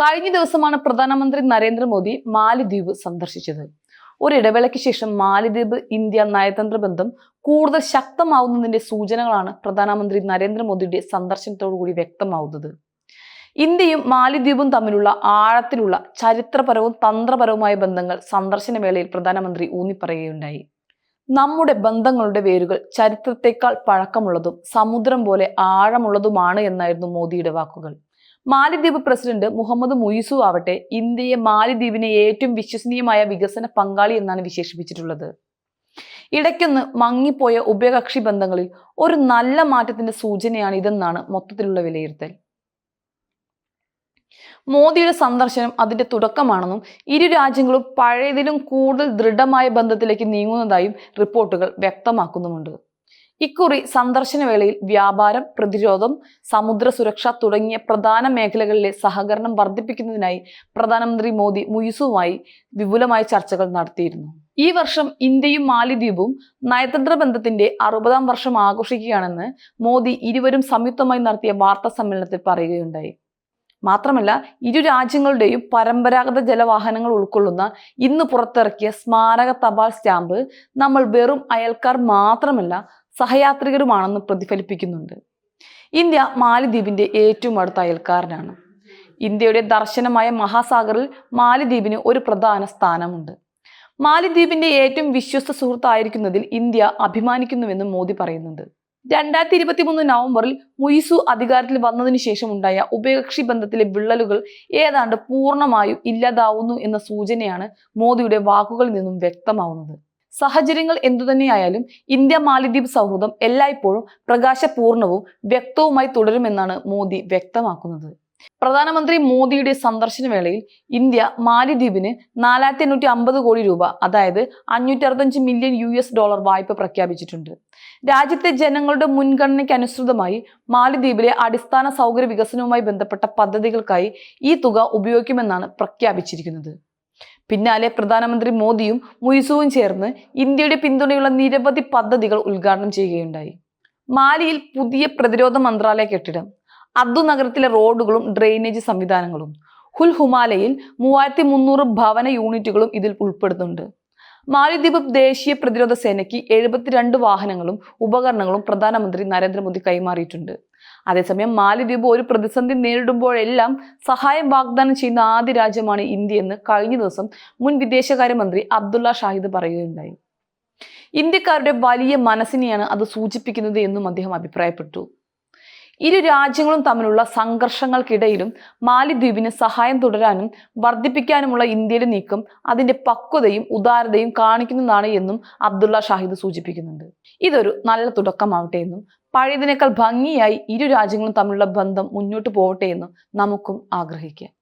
കഴിഞ്ഞ ദിവസമാണ് പ്രധാനമന്ത്രി നരേന്ദ്രമോദി മാലിദ്വീപ് സന്ദർശിച്ചത്. ഒരു ഇടവേളയ്ക്ക് ശേഷം മാലിദ്വീപ് ഇന്ത്യ നയതന്ത്ര ബന്ധം കൂടുതൽ ശക്തമാവുന്നതിന്റെ സൂചനകളാണ് പ്രധാനമന്ത്രി നരേന്ദ്രമോദിയുടെ സന്ദർശനത്തോടുകൂടി വ്യക്തമാവുന്നത്. ഇന്ത്യയും മാലിദ്വീപും തമ്മിലുള്ള ആഴത്തിലുള്ള ചരിത്രപരവും തന്ത്രപരവുമായ ബന്ധങ്ങൾ സന്ദർശന വേളയിൽ പ്രധാനമന്ത്രി ഊന്നിപ്പറയുകയുണ്ടായി. നമ്മുടെ ബന്ധങ്ങളുടെ വേരുകൾ ചരിത്രത്തെക്കാൾ പഴക്കമുള്ളതും സമുദ്രം പോലെ ആഴമുള്ളതുമാണ് എന്നായിരുന്നു മോദിയുടെ വാക്കുകൾ. മാലിദ്വീപ് പ്രസിഡന്റ് മുഹമ്മദ് മുയിസു ആവട്ടെ ഇന്ത്യയെ മാലിദ്വീപിനെ ഏറ്റവും വിശ്വസനീയമായ വികസന പങ്കാളി എന്നാണ് വിശേഷിപ്പിച്ചിട്ടുള്ളത്. ഇടയ്ക്കൊന്ന് മങ്ങിപ്പോയ ഉഭയകക്ഷി ബന്ധങ്ങളിൽ ഒരു നല്ല മാറ്റത്തിന്റെ സൂചനയാണ് ഇതെന്നാണ് മൊത്തത്തിലുള്ള വിലയിരുത്തൽ. മോദിയുടെ സന്ദർശനം അതിന്റെ തുടക്കമാണെന്നും ഇരു രാജ്യങ്ങളും പഴയതിലും കൂടുതൽ ദൃഢമായ ബന്ധത്തിലേക്ക് നീങ്ങുന്നതായും റിപ്പോർട്ടുകൾ വ്യക്തമാക്കുന്നുമുണ്ട്. ഇക്കുറി സന്ദർശന വേളയിൽ വ്യാപാരം, പ്രതിരോധം, സമുദ്ര സുരക്ഷ തുടങ്ങിയ പ്രധാന മേഖലകളിലെ സഹകരണം വർദ്ധിപ്പിക്കുന്നതിനായി പ്രധാനമന്ത്രി മോദി മുയിസുവുമായി വിപുലമായ ചർച്ചകൾ നടത്തിയിരുന്നു. ഈ വർഷം ഇന്ത്യയും മാലിദ്വീപും നയതന്ത്ര ബന്ധത്തിന്റെ 60-ാം വർഷം ആഘോഷിക്കുകയാണെന്ന് മോദി ഇരുവരും സംയുക്തമായി നടത്തിയ വാർത്താ സമ്മേളനത്തിൽ പറയുകയുണ്ടായി. മാത്രമല്ല, ഇരു രാജ്യങ്ങളുടെയും പരമ്പരാഗത ജലവാഹനങ്ങൾ ഉൾക്കൊള്ളുന്ന ഇന്ന് പുറത്തിറക്കിയ സ്മാരക തപാൽ സ്റ്റാമ്പ് നമ്മൾ വെറും അയൽക്കാർ മാത്രമല്ല സഹയാത്രികരുമാണെന്ന് പ്രതിഫലിപ്പിക്കുന്നുണ്ട്. ഇന്ത്യ മാലിദ്വീപിന്റെ ഏറ്റവും അടുത്ത അയൽക്കാരനാണ്. ഇന്ത്യയുടെ ദർശനമായ മഹാസാഗറിൽ മാലിദ്വീപിന് ഒരു പ്രധാന സ്ഥാനമുണ്ട്. മാലിദ്വീപിന്റെ ഏറ്റവും വിശ്വസ്ത സുഹൃത്തായിരിക്കുന്നതിൽ ഇന്ത്യ അഭിമാനിക്കുന്നുവെന്നും മോദി പറയുന്നുണ്ട്. 2023 നവംബറിൽ മുയിസു അധികാരത്തിൽ വന്നതിനു ശേഷം ഉണ്ടായ ഉഭയകക്ഷി ബന്ധത്തിലെ വിള്ളലുകൾ ഏതാണ്ട് പൂർണ്ണമായും ഇല്ലാതാവുന്നു എന്ന സൂചനയാണ് മോദിയുടെ വാക്കുകളിൽ നിന്നും വ്യക്തമാവുന്നത്. സാഹചര്യങ്ങൾ എന്തുതന്നെയായാലും ഇന്ത്യ മാലിദ്വീപ് സൗഹൃദം എല്ലായ്പ്പോഴും പ്രകാശപൂർണവും വ്യക്തവുമായി തുടരുമെന്നാണ് മോദി വ്യക്തമാക്കുന്നത്. പ്രധാനമന്ത്രി മോദിയുടെ സന്ദർശന വേളയിൽ ഇന്ത്യ മാലിദ്വീപിന് 4850 കോടി രൂപ, അതായത് $565 മില്യൺ വായ്പ പ്രഖ്യാപിച്ചിട്ടുണ്ട്. രാജ്യത്തെ ജനങ്ങളുടെ മുൻഗണനയ്ക്ക് അനുസൃതമായി മാലിദ്വീപിലെ അടിസ്ഥാന സൗകര്യ വികസനവുമായി ബന്ധപ്പെട്ട പദ്ധതികൾക്കായി ഈ തുക ഉപയോഗിക്കുമെന്നാണ് പ്രഖ്യാപിച്ചിരിക്കുന്നത്. പിന്നാലെ പ്രധാനമന്ത്രി മോദിയും മുയിസുവും ചേർന്ന് ഇന്ത്യയുടെ പിന്തുണയുള്ള നിരവധി പദ്ധതികൾ ഉദ്ഘാടനം ചെയ്യുകയുണ്ടായി. മാലിയിൽ പുതിയ പ്രതിരോധ മന്ത്രാലയ കെട്ടിടം, അദ്ദു നഗരത്തിലെ റോഡുകളും ഡ്രെയിനേജ് സംവിധാനങ്ങളും, ഹുൽ ഹുമാലയിൽ 3300 ഭവന യൂണിറ്റുകളും ഇതിൽ ഉൾപ്പെടുന്നുണ്ട്. മാലിദ്വീപ് ദേശീയ പ്രതിരോധ സേനയ്ക്ക് 72 വാഹനങ്ങളും ഉപകരണങ്ങളും പ്രധാനമന്ത്രി നരേന്ദ്രമോദി കൈമാറിയിട്ടുണ്ട്. അതേസമയം മാലിദ്വീപ് ഒരു പ്രതിസന്ധി നേരിടുമ്പോഴെല്ലാം സഹായം വാഗ്ദാനം ചെയ്യുന്ന ആദ്യ രാജ്യമാണ് ഇന്ത്യയെന്ന് കഴിഞ്ഞ ദിവസം മുൻ വിദേശകാര്യമന്ത്രി അബ്ദുള്ള ഷാഹിദ് പറയുകയുണ്ടായി. ഇന്ത്യക്കാരുടെ വലിയ മനസ്സിനെയാണ് അത് സൂചിപ്പിക്കുന്നത് എന്നും അദ്ദേഹം അഭിപ്രായപ്പെട്ടു. ഇരു രാജ്യങ്ങളും തമ്മിലുള്ള സംഘർഷങ്ങൾക്കിടയിലും മാലിദ്വീപിന് സഹായം തുടരാനും വർദ്ധിപ്പിക്കാനുമുള്ള ഇന്ത്യയുടെ നീക്കം അതിന്റെ പക്വതയും ഉദാരതയും കാണിക്കുന്നതാണ് എന്നും അബ്ദുള്ള ഷാഹിദ് സൂചിപ്പിക്കുന്നുണ്ട്. ഇതൊരു നല്ല തുടക്കമാവട്ടെ എന്നും പഴയതിനേക്കാൾ ഭംഗിയായി ഇരു രാജ്യങ്ങളും തമ്മിലുള്ള ബന്ധം മുന്നോട്ട് പോവട്ടെ എന്നും നമുക്കും ആഗ്രഹിക്കാം.